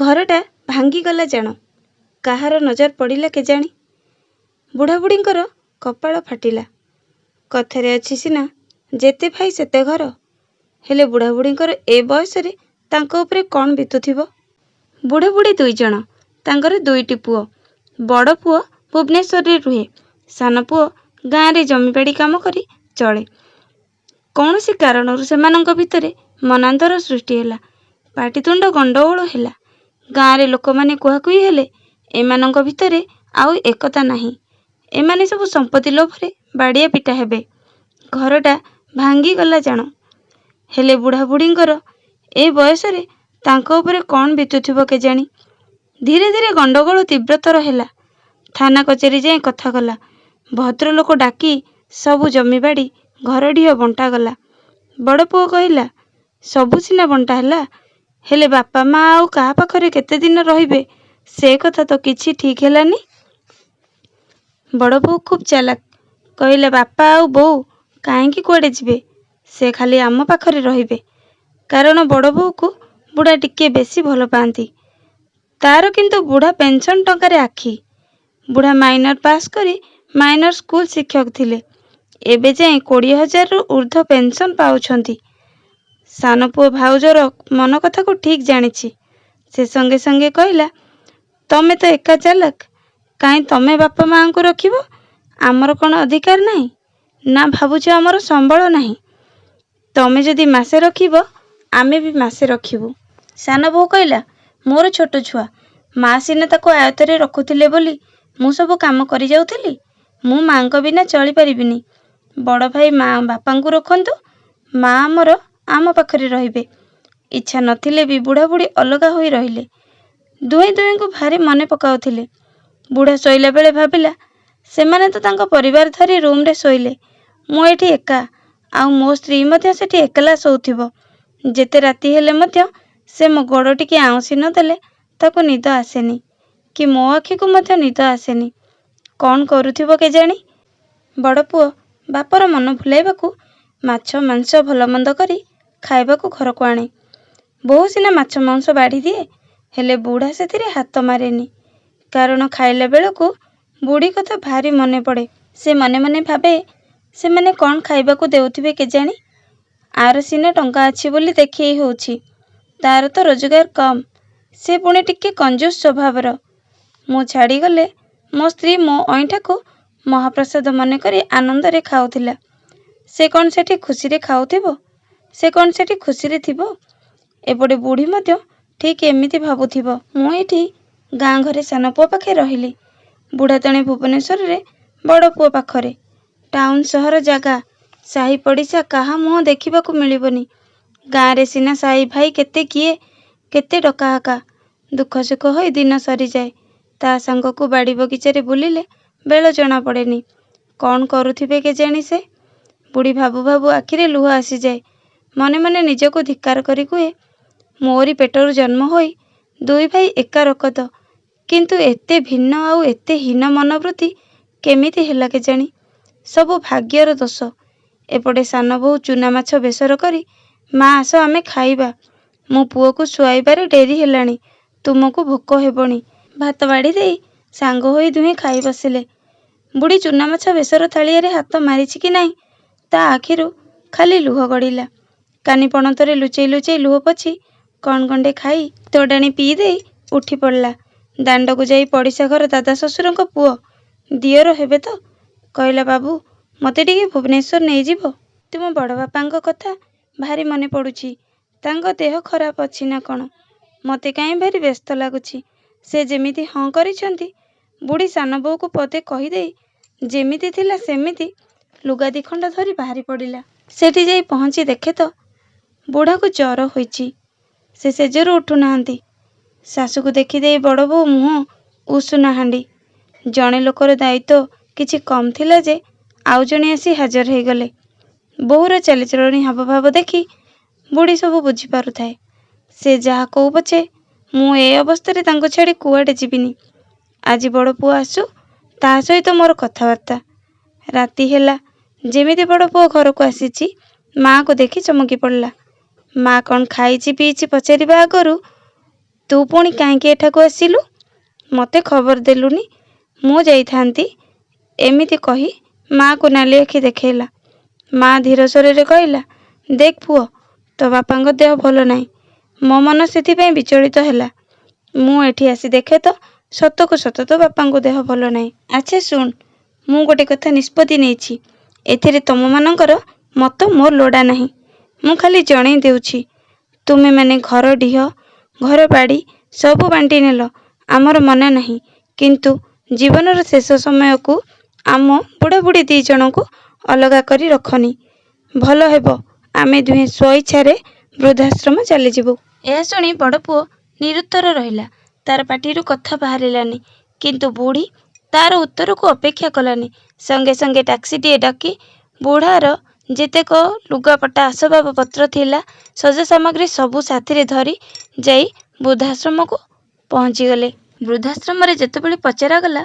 ଘରଟା ଭାଙ୍ଗିଗଲା ଜାଣ। କାହାର ନଜର ପଡ଼ିଲା କେଜାଣି। ବୁଢ଼ାବୁଢ଼ୀଙ୍କର କପାଳ ଫାଟିଲା। କଥାରେ ଅଛି ସିନା ଯେତେ ଭାଇ ସେତେ ଘର, ହେଲେ ବୁଢ଼ାବୁଢ଼ୀଙ୍କର ଏ ବୟସରେ ତାଙ୍କ ଉପରେ କ'ଣ ବିତୁଥିବ। ବୁଢ଼ାବୁଢ଼ୀ 2 ଜଣ, ତାଙ୍କର 2ଟି ପୁଅ। ବଡ଼ ପୁଅ ଭୁବନେଶ୍ୱରରେ ରୁହେ, ସାନ ପୁଅ ଗାଁରେ ଜମିବାଡ଼ି କାମ କରି ଚଳେ। କୌଣସି କାରଣରୁ ସେମାନଙ୍କ ଭିତରେ ମନାନ୍ତର ସୃଷ୍ଟି ହେଲା, ପାଟିତୁଣ୍ଡ ଗଣ୍ଡଗୋଳ ହେଲା। ଗାଁରେ ଲୋକମାନେ କୁହାକୁହି ହେଲେ ଏମାନଙ୍କ ଭିତରେ ଆଉ ଏକତା ନାହିଁ। ଏମାନେ ସବୁ ସମ୍ପତ୍ତି ଲୋଭରେ ବାଡ଼ିଆ ପିଟା ହେବେ। ଘରଟା ଭାଙ୍ଗିଗଲା ଜାଣ। ହେଲେ ବୁଢ଼ାବୁଢ଼ୀଙ୍କର ଏ ବୟସରେ ତାଙ୍କ ଉପରେ କ'ଣ ବିତୁଥିବ କେଜାଣି। ଧୀରେ ଧୀରେ ଗଣ୍ଡଗୋଳ ତୀବ୍ରତର ହେଲା। ଥାନା କଚେରୀ ଯାଏଁ କଥା ଗଲା। ଭଦ୍ରଲୋକ ଡାକି ସବୁ ଜମିବାଡ଼ି ଘରଡ଼ିହ ବଣ୍ଟାଗଲା। ବଡ଼ ପୁଅ କହିଲା, ସବୁ ସିନା ବଣ୍ଟା ହେଲା, ହେଲେ ବାପା ମା ଆଉ କାହା ପାଖରେ କେତେ ଦିନ ରହିବେ ସେ କଥା ତ କିଛି ଠିକ୍ ହେଲାନି। ବଡ଼ ବୋଉ ଖୁବ୍ ଚାଲାକ୍, କହିଲା ବାପା ଆଉ ବୋଉ କାହିଁକି କୁଆଡ଼େ ଯିବେ, ସେ ଖାଲି ଆମ ପାଖରେ ରହିବେ। କାରଣ ବଡ଼ ବୋଉକୁ ବୁଢ଼ା ଟିକେ ବେଶୀ ଭଲ ପାଆନ୍ତି। ତାର କିନ୍ତୁ ବୁଢ଼ା ପେନ୍ସନ୍ ଟଙ୍କାରେ ଆଖି। ବୁଢ଼ା ମାଇନର ପାସ୍ କରି ମାଇନର ସ୍କୁଲ ଶିକ୍ଷକ ଥିଲେ। ଏବେ ଯାଏଁ 20,000ରୁ ଊର୍ଦ୍ଧ୍ୱ ପେନ୍ସନ୍ ପାଉଛନ୍ତି। ସାନ ପୁଅ ଭାଉଜର ମନ କଥାକୁ ଠିକ୍ ଜାଣିଛି। ସେ ସଙ୍ଗେ ସଙ୍ଗେ କହିଲା, ତମେ ତ ଏକା ଚାଲାକ୍, କାହିଁ ତମେ ବାପା ମାଆଙ୍କୁ ରଖିବ? ଆମର କ'ଣ ଅଧିକାର ନାହିଁ? ନା ଭାବୁଛ ଆମର ସମ୍ବଳ ନାହିଁ? ତମେ ଯଦି ମାସେ ରଖିବ ଆମେ ବି ମାସେ ରଖିବୁ। ସାନ ବୋଉ କହିଲା, ମୋର ଛୋଟ ଛୁଆ, ମା ସିନା ତାକୁ ଆୟତ୍ତରେ ରଖୁଥିଲେ ବୋଲି ମୁଁ ସବୁ କାମ କରି ଯାଉଥିଲି। ମୁଁ ମାଙ୍କ ବିନା ଚଳିପାରିବିନି। ବଡ଼ ଭାଇ ମା ବାପାଙ୍କୁ ରଖନ୍ତୁ, ମା ଆମର ଆମ ପାଖରେ ରହିବେ। ଇଚ୍ଛା ନଥିଲେ ବି ବୁଢ଼ାବୁଢ଼ୀ ଅଲଗା ହୋଇ ରହିଲେ। ଦୁହେଁ ଦୁହିଁଙ୍କୁ ଭାରି ମନେ ପକାଉଥିଲେ। ବୁଢ଼ା ଶୋଇଲା ବେଳେ ଭାବିଲା, ସେମାନେ ତ ତାଙ୍କ ପରିବାର ଧରି ରୁମ୍ରେ ଶୋଇଲେ, ମୁଁ ଏଠି ଏକା, ଆଉ ମୋ ସ୍ତ୍ରୀ ମଧ୍ୟ ସେଠି ଏକଲା ଶୋଉଥିବ। ଯେତେ ରାତି ହେଲେ ମଧ୍ୟ ସେ ମୋ ଗୋଡ଼ ଟିକେ ଆଉଁସି ନଦେଲେ ତାକୁ ନିଦ ଆସେନି, କି ମୋ ଆଖିକୁ ମଧ୍ୟ ନିଦ ଆସେନି। କ'ଣ କରୁଥିବ କେଜାଣି। ବଡ଼ ପୁଅ ବାପର ମନ ଭୁଲାଇବାକୁ ମାଛ ମାଂସ ଭଲମନ୍ଦ କରି ଖାଇବାକୁ ଘରକୁ ଆଣେ। ବୋହୂ ସିନା ମାଛ ମାଂସ ବାଢ଼ି ଦିଏ, ହେଲେ ବୁଢ଼ା ସେଥିରେ ହାତ ମାରେନି। କାରଣ ଖାଇଲା ବେଳକୁ ବୁଢ଼ୀ କଥା ଭାରି ମନେ ପଡ଼େ। ସେ ମନେ ମନେ ଭାବେ, ସେମାନେ କ'ଣ ଖାଇବାକୁ ଦେଉଥିବେ କେଜାଣି। ଆର ସିନା ଟଙ୍କା ଅଛି ବୋଲି ଦେଖେଇ ହେଉଛି, ତାର ତ ରୋଜଗାର କମ୍, ସେ ପୁଣି ଟିକେ କଞ୍ଜୁସ୍ ସ୍ୱଭାବର। ମୁଁ ଛାଡ଼ିଗଲେ ମୋ ସ୍ତ୍ରୀ ମୋ ଅଇଁଠାକୁ ମହାପ୍ରସାଦ ମନେକରି ଆନନ୍ଦରେ ଖାଉଥିଲା। ସେ କ'ଣ ସେଠି ଖୁସିରେ ଖାଉଥିବ? ସେ କ'ଣ ସେଠି ଖୁସିରେ ଥିବ? ଏପଟେ ବୁଢ଼ୀ ମଧ୍ୟ ଠିକ୍ ଏମିତି ଭାବୁଥିବ। ମୁଁ ଏଠି ଗାଁ ଘରେ ସାନ ପୁଅ ପାଖେ ରହିଲି, ବୁଢ଼ା ତଣେ ଭୁବନେଶ୍ୱରରେ ବଡ଼ ପୁଅ ପାଖରେ। ଟାଉନ୍ ସହର ଜାଗା, ସାହି ପଡ଼ିଶା କାହା ମୁହଁ ଦେଖିବାକୁ ମିଳିବନି। ଗାଁରେ ସିନା ସାହି ଭାଇ କେତେ କିଏ, କେତେ ଡକାହକା, ଦୁଃଖ ସୁଖ ହୋଇ ଦିନ ସରିଯାଏ। ତା ସାଙ୍ଗକୁ ବାଡ଼ି ବଗିଚାରେ ବୁଲିଲେ ବେଳ ଜଣା ପଡ଼େନି। କ'ଣ କରୁଥିବେ କେଜାଣି ସେ। ବୁଢ଼ୀ ଭାବୁ ଭାବୁ ଆଖିରେ ଲୁହ ଆସିଯାଏ। ମନେ ମନେ ନିଜକୁ ଧିକ୍କାର କରି କୁହେ, ମୋରି ପେଟରୁ ଜନ୍ମ ହୋଇ 2 ଭାଇ ଏକା ରକତ, କିନ୍ତୁ ଏତେ ଭିନ୍ନ ଆଉ ଏତେ ହୀନ ମନୋବୃତ୍ତି କେମିତି ହେଲା କେଜାଣି। ସବୁ ଭାଗ୍ୟର ଦୋଷ। ଏପଟେ ସାନ ବୋହୂ ଚୁନାମାଛ ବେସର କରି, ମା ଆସ ଆମେ ଖାଇବା, ମୋ ପୁଅକୁ ଶୁଆଇବାରେ ଡେରି ହେଲାଣି, ତୁମକୁ ଭୋକ ହେବଣି। ଭାତ ବାଢ଼ି ଦେଇ ସାଙ୍ଗ ହୋଇ ଦୁହେଁ ଖାଇ ବସିଲେ। ବୁଢ଼ୀ ଚୁନାମାଛ ବେସର ଥାଳିଆରେ ହାତ ମାରିଛି କି ନାହିଁ, ତା ଆଖିରୁ ଖାଲି ଲୁହ ଗଡ଼ିଲା। କାନି ପଣତରେ ଲୁଚେଇ ଲୁଚେଇ ଲୁହ ପୋଛି କ'ଣ ଗଣ୍ଡେ ଖାଇ ତୋଡ଼ାଣି ପିଇ ଦେଇ ଉଠି ପଡ଼ିଲା। ଦାଣ୍ଡକୁ ଯାଇ ପଡ଼ିଶା ଘର ଦାଦା ଶ୍ୱଶୁରଙ୍କ ପୁଅ, ଦିଅର ହେବେ ତ, କହିଲା, ବାବୁ ମୋତେ ଟିକେ ଭୁବନେଶ୍ୱର ନେଇଯିବ। ତୁମ ବଡ଼ ବାପାଙ୍କ କଥା ଭାରି ମନେ ପଡ଼ୁଛି। ତାଙ୍କ ଦେହ ଖରାପ ଅଛି ନା କ'ଣ? ମୋତେ କାହିଁ ଭାରି ବ୍ୟସ୍ତ ଲାଗୁଛି। ସେ ଯେମିତି ହଁ କରିଛନ୍ତି। ବୁଢ଼ୀ ସାନ ବୋଉକୁ ପଦେ କହିଦେଇ ଯେମିତି ଥିଲା ସେମିତି ଲୁଗା 2 ଖଣ୍ଡ ଧରି ବାହାରି ପଡ଼ିଲା। ସେଠି ଯାଇ ପହଞ୍ଚି ଦେଖେ ତ ବୁଢ଼ାକୁ ଜ୍ୱର ହୋଇଛି। ସେ ଶେଯରୁ ଉଠୁନାହାନ୍ତି। ଶାଶୁକୁ ଦେଖିଦେଇ ବଡ଼ ବୋଉ ମୁହଁ ଉଷୁନା ହାଣ୍ଡି। ଜଣେ ଲୋକର ଦାୟିତ୍ୱ କିଛି କମ୍ ଥିଲା ଯେ ଆଉ ଜଣେ ଆସି ହାଜର ହେଇଗଲେ। ବୋହୂର ଚାଲିଚଳଣି ହାବଭାବ ଦେଖି ବୁଢ଼ୀ ସବୁ ବୁଝିପାରୁଥାଏ। ସେ ଯାହା କହୁ ପଛେ ମୁଁ ଏ ଅବସ୍ଥାରେ ତାଙ୍କୁ ଛାଡ଼ି କୁଆଡ଼େ ଯିବିନି। ଆଜି ବଡ଼ ପୁଅ ଆସୁ, ତା ସହିତ ମୋର କଥାବାର୍ତ୍ତା। ରାତି ହେଲା। ଯେମିତି ବଡ଼ ପୁଅ ଘରକୁ ଆସିଛି, ମାଆକୁ ଦେଖି ଚମକି ପଡ଼ିଲା। ମା କ'ଣ ଖାଇଛି ପିଇଛି ପଚାରିବା ଆଗରୁ ତୁ ପୁଣି କାହିଁକି ଏଠାକୁ ଆସିଲୁ? ମୋତେ ଖବର ଦେଲୁନି, ମୁଁ ଯାଇଥାନ୍ତି। ଏମିତି କହି ମାଆକୁ ନାଲି ଆଖି ଦେଖେଇଲା। ମା ଧୀର ସ୍ୱରରେ କହିଲା, ଦେଖ ପୁଅ, ତୋ ବାପାଙ୍କ ଦେହ ଭଲ ନାହିଁ। ମୋ ମନ ସେଥିପାଇଁ ବିଚଳିତ ହେଲା। ମୁଁ ଏଠି ଆସି ଦେଖେ ତ ସତକୁ ସତ ତୋ ବାପାଙ୍କ ଦେହ ଭଲ ନାହିଁ। ଆଚ୍ଛା ଶୁଣ, ମୁଁ ଗୋଟେ କଥା ନିଷ୍ପତ୍ତି ନେଇଛି। ଏଥିରେ ତମମାନଙ୍କର ମତ ମୋର ଲୋଡ଼ା ନାହିଁ। ମୁଁ ଖାଲି ଜଣେଇ ଦେଉଛି, ତୁମେମାନେ ଘର ଡିହ, ଘର ବାଡ଼ି ସବୁ ବାଣ୍ଟି ନେଲ, ଆମର ମନା ନାହିଁ। କିନ୍ତୁ ଜୀବନର ଶେଷ ସମୟକୁ ଆମ ବୁଢ଼ାବୁଢ଼ୀ 2 ଜଣଙ୍କୁ ଅଲଗା କରି ରଖନି। ଭଲ ହେବ ଆମେ ଦୁହେଁ ସ୍ୱଇଚ୍ଛାରେ ବୃଦ୍ଧାଶ୍ରମ ଚାଲିଯିବୁ। ଏହା ଶୁଣି ବଡ଼ ପୁଅ ନିରୁତ୍ତର ରହିଲା। ତାର ପାଟିରୁ କଥା ବାହାରିଲାନି। କିନ୍ତୁ ବୁଢ଼ୀ ତାର ଉତ୍ତରକୁ ଅପେକ୍ଷା କଲାନି। ସଙ୍ଗେ ସଙ୍ଗେ ଟ୍ୟାକ୍ସିଟିଏ ଡାକି ବୁଢ଼ାର ଯେତେକ ଲୁଗାପଟା ଆସବାବପତ୍ର ଥିଲା, ସଜ ସାମଗ୍ରୀ ସବୁ ସାଥିରେ ଧରି ଯାଇ ବୃଦ୍ଧାଶ୍ରମକୁ ପହଞ୍ଚିଗଲେ। ବୃଦ୍ଧାଶ୍ରମରେ ଯେତେବେଳେ ପଚରାଗଲା,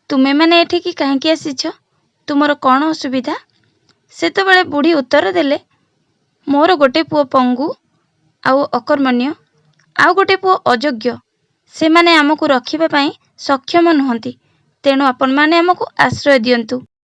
ତୁମେମାନେ ଏଠିକି କାହିଁକି ଆସିଛ? ତୁମର କ'ଣ ଅସୁବିଧା? ସେତେବେଳେ ବୁଢ଼ୀ ଉତ୍ତର ଦେଲେ, ମୋର ଗୋଟେ ପୁଅ ପଙ୍ଗୁ ଆଉ ଅକର୍ମଣ୍ୟ, ଆଉ ଗୋଟେ ପୁଅ ଅଯୋଗ୍ୟ। ସେମାନେ ଆମକୁ ରଖିବା ପାଇଁ ସକ୍ଷମ ନୁହନ୍ତି। ତେଣୁ ଆପଣମାନେ ଆମକୁ ଆଶ୍ରୟ ଦିଅନ୍ତୁ।